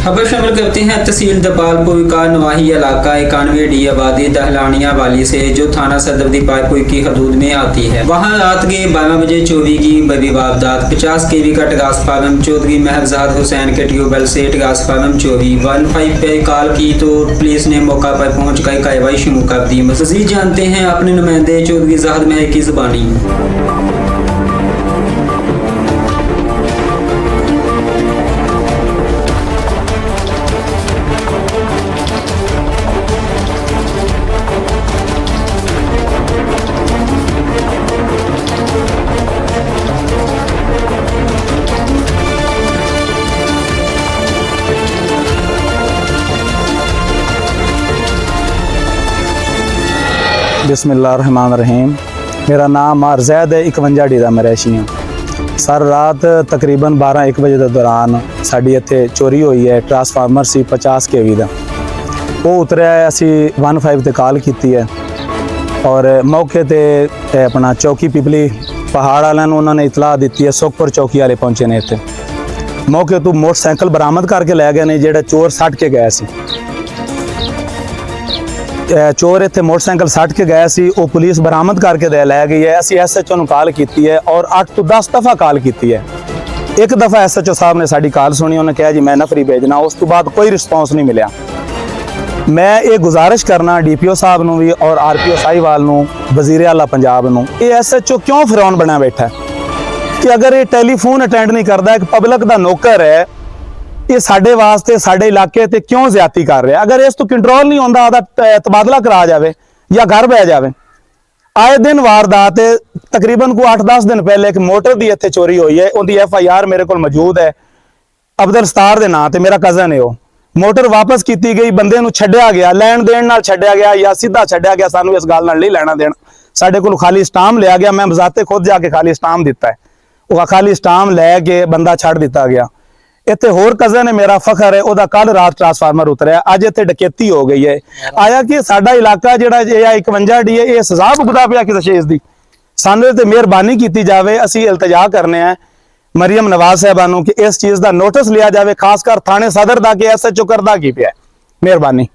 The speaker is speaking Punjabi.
खबर शामिल करते हैं तहसील दपालपुर का नवाही इलाका 91D आबादी दहलानिया वाली से जो थाना सदर दीपालपुर की हदूद में आती है। वहां रात के 12 बजे चोरी की बड़ी वारदात। 50 kV का ट्रांसफार्मर चौधरी महफजाद हुसैन के ट्यूबवेल से ट्रांसफार्मर चोरी। 15 पे कॉल की तो पुलिस ने मौका पर पहुंचकर कार्रवाई शुरू कर दी। मज़ीद जानते हैं अपने नुमाइंदे चौधरी ज़ाहिद महर की ज़ुबानी। बिस्मिल्लाहिर्रहमानिर्रहीम। मेरा नाम अरज़ैद है, 51D ਦਾ ਮਰੈਸ਼ੀ ਹਾਂ। ਸਰ ਰਾਤ ਤਕਰੀਬਨ 12-1 ਵਜੇ ਦੇ ਦੌਰਾਨ ਸਾਡੀ ਇੱਥੇ ਚੋਰੀ ਹੋਈ ਹੈ। ਟਰਾਂਸਫਾਰਮਰ ਸੀ 50 kV ਦਾ, ਉਹ ਉਤਰਿਆ ਹੈ। ਅਸੀਂ 15 ਤੇ ਕਾਲ ਕੀਤੀ ਹੈ ਔਰ ਮੌਕੇ ਤੇ ਆਪਣਾ ਚੌਕੀ ਪਿਪਲੀ ਪਹਾੜ ਵਾਲਿਆਂ ਨੂੰ ਉਹਨਾਂ ਨੇ ਇਤਲਾਹ ਦਿੱਤੀ ਹੈ। ਸੁਖਪੁਰ ਚੌਕੀ ਵਾਲੇ ਪਹੁੰਚੇ ਨੇ ਇੱਥੇ। ਮੌਕੇ ਤੋਂ ਮੋਟਰਸਾਈਕਲ ਬਰਾਮਦ ਕਰਕੇ ਲੈ ਗਏ ਨੇ ਜਿਹੜੇ ਚੋਰ ਸੱਟ ਕੇ ਗਏ ਸੀ। ਚੋਰ ਇੱਥੇ ਮੋਟਰਸਾਈਕਲ ਸੱਟ ਕੇ ਗਏ ਸੀ, ਉਹ ਪੁਲਿਸ ਬਰਾਮਦ ਕਰਕੇ ਦੇ ਲੈ ਗਈ ਹੈ। ਅਸੀਂ SHO ਨੂੰ ਕਾਲ ਕੀਤੀ ਹੈ ਔਰ 8 ਤੋਂ 10 ਦਫਾ ਕਾਲ ਕੀਤੀ ਹੈ। ਇੱਕ ਦਫਾ SHO ਸਾਹਿਬ ਨੇ ਸਾਡੀ ਕਾਲ ਸੁਣੀ, ਉਹਨੇ ਕਿਹਾ ਜੀ ਮੈਂ ਨਫਰੀ ਭੇਜਣਾ। ਉਸ ਤੋਂ ਬਾਅਦ ਕੋਈ ਰਿਸਪੌਂਸ ਨਹੀਂ ਮਿਲਿਆ। ਮੈਂ ਇਹ ਗੁਜ਼ਾਰਿਸ਼ ਕਰਨਾ DPO ਸਾਹਿਬ ਨੂੰ ਵੀ ਔਰ RPO ਸਾਹੀਵਾਲ ਨੂੰ, ਵਜ਼ੀਰ ਆਲਾ ਪੰਜਾਬ ਨੂੰ, ਇਹ SHO ਕਿਉਂ ਫਿਰੌਨ ਬਣਿਆ ਬੈਠਾ ਹੈ ਕਿ ਅਗਰ ਇਹ ਟੈਲੀਫੋਨ ਅਟੈਂਡ ਨਹੀਂ ਕਰਦਾ, ਇੱਕ ਪਬਲਿਕ ਦਾ ਨੌਕਰ ਹੈ, ਇਹ ਸਾਡੇ ਵਾਸਤੇ ਸਾਡੇ ਇਲਾਕੇ ਤੇ ਕਿਉਂ ਜ਼ਿਆਦਤੀ ਕਰ ਰਿਹਾ? ਅਗਰ ਇਸ ਤੋਂ ਕੰਟਰੋਲ ਨਹੀਂ ਹੁੰਦਾ, ਉਹਦਾ ਤਬਾਦਲਾ ਕਰਾ ਜਾਵੇ ਜਾਂ ਘਰ ਬਹਿ ਜਾਵੇ। ਆਏ ਦਿਨ ਵਾਰਦਾਤ। ਤਕਰੀਬਨ ਕੋ 8-10 ਦਿਨ ਪਹਿਲੇ ਇੱਕ ਮੋਟਰ ਦੀ ਇੱਥੇ ਚੋਰੀ ਹੋਈ ਹੈ। ਉਹਦੀ FIR ਮੇਰੇ ਕੋਲ ਮੌਜੂਦ ਹੈ। ਅਬਦੁਲ ਸਤਾਰ ਦੇ ਨਾਂ ਤੇ ਮੇਰਾ ਕਜ਼ਨ ਹੈ। ਉਹ ਮੋਟਰ ਵਾਪਸ ਕੀਤੀ ਗਈ, ਬੰਦੇ ਨੂੰ ਛੱਡਿਆ ਗਿਆ, ਲੈਣ ਦੇਣ ਨਾਲ ਛੱਡਿਆ ਗਿਆ ਜਾਂ ਸਿੱਧਾ ਛੱਡਿਆ ਗਿਆ, ਸਾਨੂੰ ਇਸ ਗੱਲ ਨਾਲ ਨਹੀਂ ਲੈਣਾ ਦੇਣਾ। ਸਾਡੇ ਕੋਲ ਖਾਲੀ ਸਟਾਮ ਲਿਆ ਗਿਆ। ਮੈਂ ਬਜ਼ਾਤੇ ਖੁਦ ਜਾ ਕੇ ਖਾਲੀ ਸਟਾਮ ਦਿੱਤਾ ਹੈ। ਉਹ ਖਾਲੀ ਸਟਾਮ ਲੈ ਕੇ ਬੰਦਾ ਛੱਡ ਦਿੱਤਾ ਗਿਆ। ਇੱਥੇ ਹੋਰ ਕਜ਼ਨ ਹੈ ਮੇਰਾ, ਫਖਰ ਹੈ, ਉਹਦਾ ਕੱਲ ਰਾਤ ਟਰਾਂਸਫਾਰਮਰ ਉਤਰਿਆ। ਅੱਜ ਇੱਥੇ ਡਕੈਤੀ ਹੋ ਗਈ ਹੈ। ਆਇਆ ਕਿ ਸਾਡਾ ਇਲਾਕਾ ਜਿਹੜਾ ਇਹ 51D ਹੈ, ਇਹ ਸਜ਼ਾ ਭੁਗਤਦਾ ਪਿਆ ਕਿਸੇ ਚੀਜ਼ ਦੀ। ਸਾਨੂੰ ਤੇ ਮਿਹਰਬਾਨੀ ਕੀਤੀ ਜਾਵੇ। ਅਸੀਂ ਇਲਤਜਾ ਕਰਨੇ ਆ ਮਰੀਮ ਨਵਾਜ਼ ਸਾਹਿਬਾਂ ਨੂੰ ਕਿ ਇਸ ਚੀਜ਼ ਦਾ ਨੋਟਿਸ ਲਿਆ ਜਾਵੇ, ਖਾਸ ਕਰ ਥਾਣੇ ਸਦਰ ਦਾ ਕਿ SHO ਕਰਦਾ ਕੀ ਪਿਆ। ਮਿਹਰਬਾਨੀ।